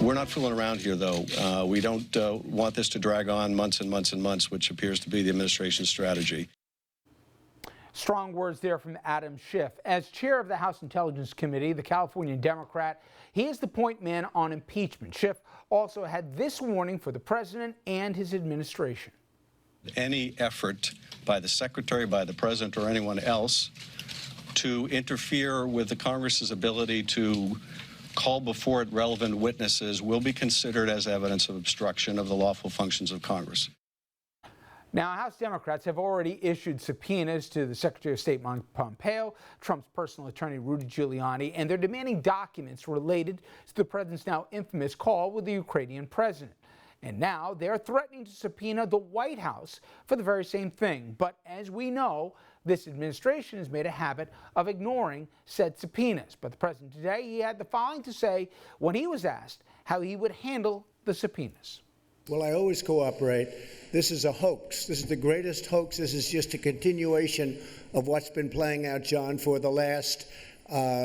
We're not fooling around here, though. We don't want this to drag on months and months and months, which appears to be the administration's strategy. Strong words there from Adam Schiff. As chair of the House Intelligence Committee, the California Democrat, he is the point man on impeachment. Schiff also had this warning for the president and his administration. Any effort by the secretary, by the president, or anyone else to interfere with the Congress's ability to call before it relevant witnesses will be considered as evidence of obstruction of the lawful functions of Congress. Now, House Democrats have already issued subpoenas to the Secretary of State Mike Pompeo, Trump's personal attorney Rudy Giuliani, and they're demanding documents related to the president's now infamous call with the Ukrainian president. And now they're threatening to subpoena the White House for the very same thing. But as we know, this administration has made a habit of ignoring said subpoenas. But the president today, he had the following to say when he was asked how he would handle the subpoenas. Well, I always cooperate. This is a hoax. This is the greatest hoax. This is just a continuation of what's been playing out, John, for the last,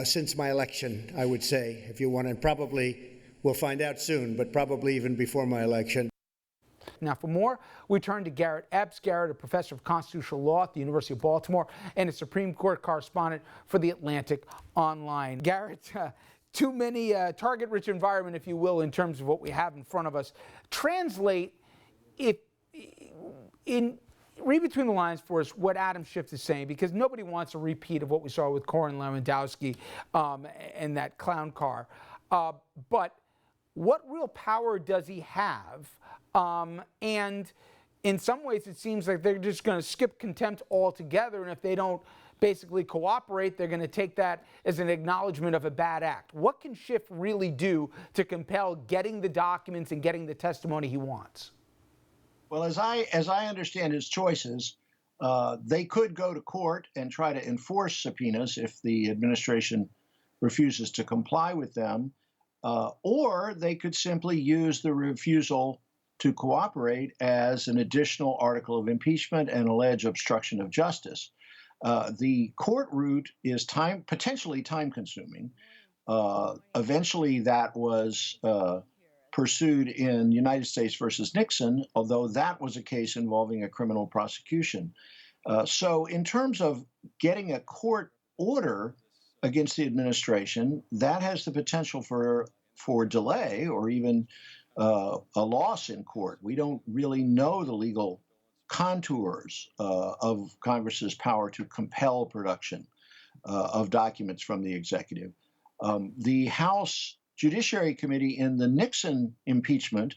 since my election, I would say, if you want, and probably we'll find out soon, but probably even before my election. Now, for more, we turn to Garrett Epps. Garrett, a professor of constitutional law at the University of Baltimore and a Supreme Court correspondent for The Atlantic Online. Garrett, too many target-rich environment, if you will, in terms of what we have in front of us. Translate, read between the lines for us what Adam Schiff is saying, because nobody wants a repeat of what we saw with Corey Lewandowski and that clown car. But what real power does he have? And in some ways, it seems like they're just going to skip contempt altogether, and if they don't basically cooperate, they're going to take that as an acknowledgement of a bad act. What can Schiff really do to compel getting the documents and getting the testimony he wants? Well, as I understand his choices, they could go to court and try to enforce subpoenas if the administration refuses to comply with them, or they could simply use the refusal to cooperate as an additional article of impeachment and allege obstruction of justice. The court route is potentially time-consuming. Eventually, that was pursued in United States versus Nixon, although that was a case involving a criminal prosecution. So in terms of getting a court order against the administration, that has the potential for delay or even a loss in court. We don't really know the legal contours of Congress's power to compel production of documents from the executive. The House Judiciary Committee in the Nixon impeachment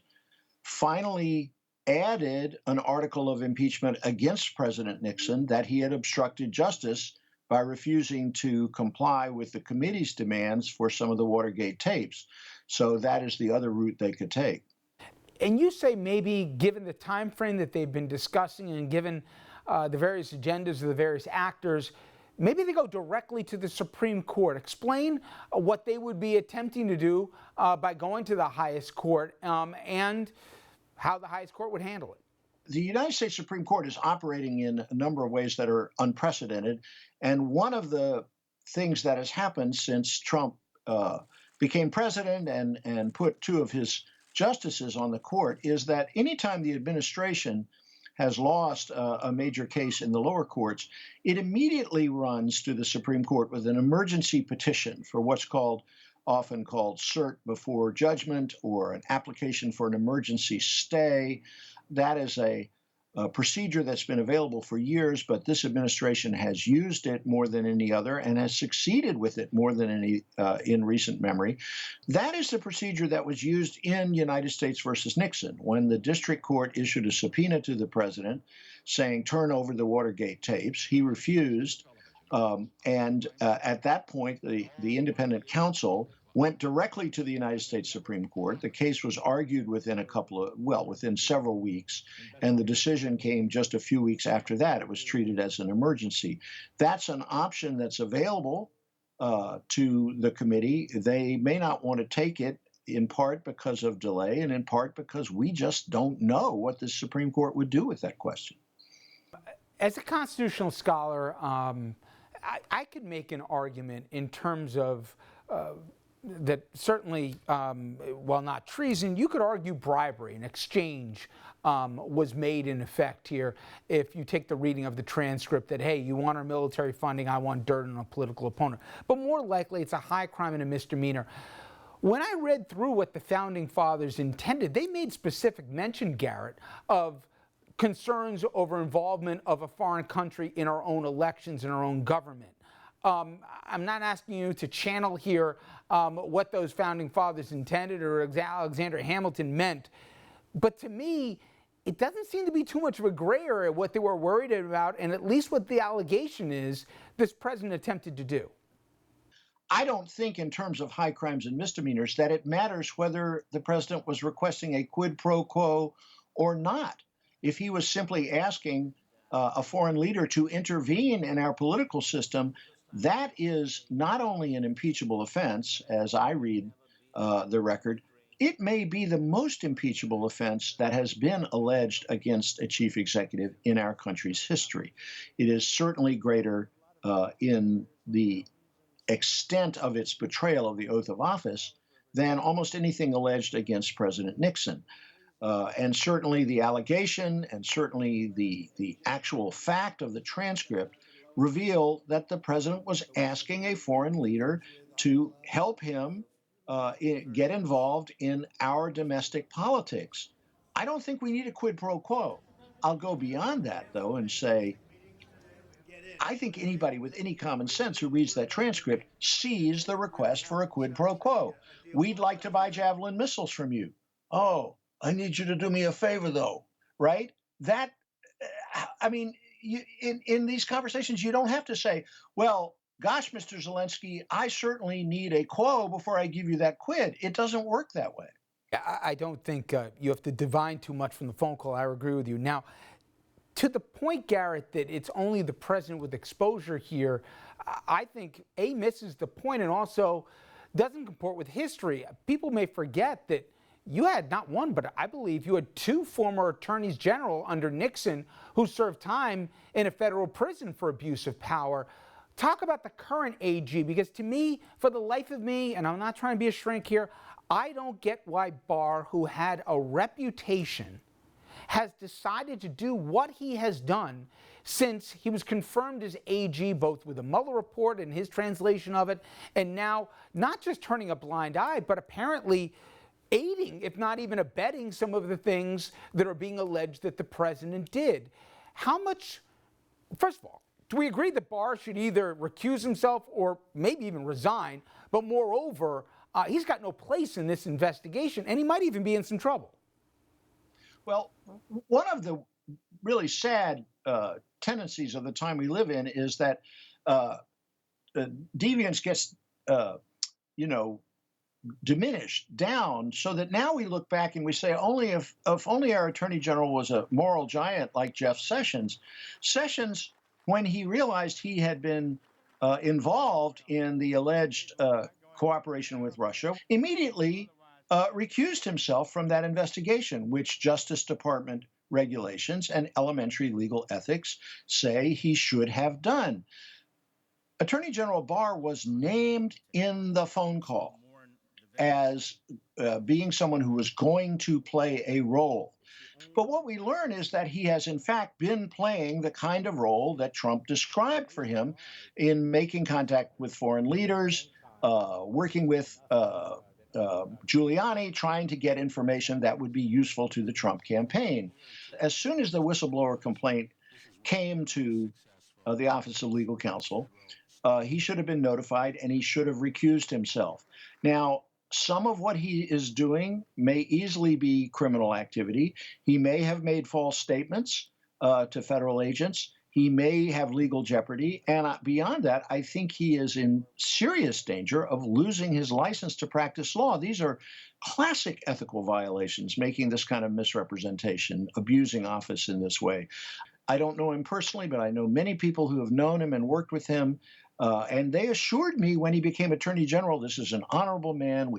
finally added an article of impeachment against President Nixon that he had obstructed justice by refusing to comply with the committee's demands for some of the Watergate tapes. So that is the other route they could take. And you say maybe given the time frame that they've been discussing and given the various agendas of the various actors, maybe they go directly to the Supreme Court. Explain what they would be attempting to do by going to the highest court and how the highest court would handle it. The United States Supreme Court is operating in a number of ways that are unprecedented. And one of the things that has happened since Trump became president and put two of his justices on the court is that anytime the administration has lost a major case in the lower courts, it immediately runs to the Supreme Court with an emergency petition for what's often called cert before judgment or an application for an emergency stay. That is a procedure that's been available for years, but this administration has used it more than any other and has succeeded with it more than any in recent memory. That is the procedure that was used in United States versus Nixon when the district court issued a subpoena to the president saying, turn over the Watergate tapes. He refused. And at that point, the independent counsel went directly to the United States Supreme Court. The case was argued within within several weeks, and the decision came just a few weeks after that. It was treated as an emergency. That's an option that's available to the committee. They may not want to take it, in part because of delay and in part because we just don't know what the Supreme Court would do with that question. As a constitutional scholar, I could make an argument in terms of that certainly, while not treason, you could argue bribery, an exchange was made in effect here if you take the reading of the transcript that, hey, you want our military funding, I want dirt on a political opponent. But more likely, it's a high crime and a misdemeanor. When I read through what the Founding Fathers intended, they made specific mention, Garrett, of concerns over involvement of a foreign country in our own elections and our own government. I'm not asking you to channel here what those Founding Fathers intended or Alexander Hamilton meant, but to me, it doesn't seem to be too much of a gray area what they were worried about, and at least what the allegation is this president attempted to do. I don't think in terms of high crimes and misdemeanors that it matters whether the president was requesting a quid pro quo or not. If he was simply asking a foreign leader to intervene in our political system, that is not only an impeachable offense, as I read the record, it may be the most impeachable offense that has been alleged against a chief executive in our country's history. It is certainly greater in the extent of its betrayal of the oath of office than almost anything alleged against President Nixon. And certainly the allegation and certainly the actual fact of the transcript reveal that the president was asking a foreign leader to help him get involved in our domestic politics. I don't think we need a quid pro quo. I'll go beyond that, though, and say, I think anybody with any common sense who reads that transcript sees the request for a quid pro quo. We'd like to buy Javelin missiles from you. Oh, I need you to do me a favor, though, right? That, I mean, in these conversations, you don't have to say, well, gosh, Mr. Zelensky, I certainly need a quo before I give you that quid. It doesn't work that way. I don't think you have to divine too much from the phone call. I agree with you. Now, to the point, Garrett, that it's only the president with exposure here, I think A, misses the point and also doesn't comport with history. People may forget that you had not one, but I believe you had two former attorneys general under Nixon who served time in a federal prison for abuse of power. Talk about the current AG, because to me, for the life of me, and I'm not trying to be a shrink here, I don't get why Barr, who had a reputation, has decided to do what he has done since he was confirmed as AG, both with the Mueller report and his translation of it, and now not just turning a blind eye, but apparently aiding, if not even abetting, some of the things that are being alleged that the president did. How much, first of all, do we agree that Barr should either recuse himself or maybe even resign? But moreover, he's got no place in this investigation, and he might even be in some trouble. Well, one of the really sad tendencies of the time we live in is that deviance gets, diminished down, so that now we look back and we say, only if only our attorney general was a moral giant like Jeff Sessions. Sessions, when he realized he had been involved in the alleged cooperation with Russia, immediately recused himself from that investigation, which Justice Department regulations and elementary legal ethics say he should have done. Attorney General Barr was named in the phone call as being someone who was going to play a role. But what we learn is that he has, in fact, been playing the kind of role that Trump described for him in making contact with foreign leaders, working with Giuliani, trying to get information that would be useful to the Trump campaign. As soon as the whistleblower complaint came to the Office of Legal Counsel, he should have been notified and he should have recused himself. Now, some of what he is doing may easily be criminal activity. He may have made false statements to federal agents. He may have legal jeopardy. And beyond that, I think he is in serious danger of losing his license to practice law. These are classic ethical violations, making this kind of misrepresentation, abusing office in this way. I don't know him personally, but I know many people who have known him and worked with him. And they assured me when he became Attorney General, this is an honorable man.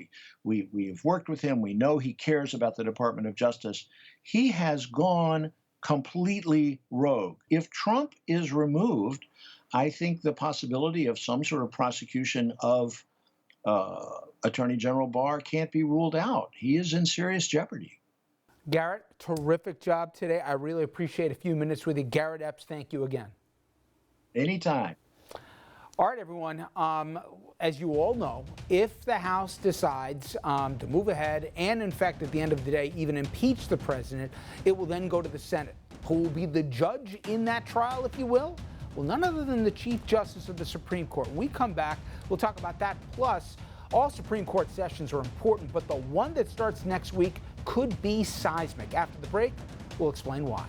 We've worked with him. We know he cares about the Department of Justice. He has gone completely rogue. If Trump is removed, I think the possibility of some sort of prosecution of Attorney General Barr can't be ruled out. He is in serious jeopardy. Garrett, terrific job today. I really appreciate a few minutes with you. Garrett Epps, thank you again. Anytime. All right, everyone. As you all know, if the House decides to move ahead and, in fact, at the end of the day, even impeach the president, it will then go to the Senate. Who will be the judge in that trial, if you will? Well, none other than the Chief Justice of the Supreme Court. When we come back, we'll talk about that. Plus, all Supreme Court sessions are important, but the one that starts next week could be seismic. After the break, we'll explain why.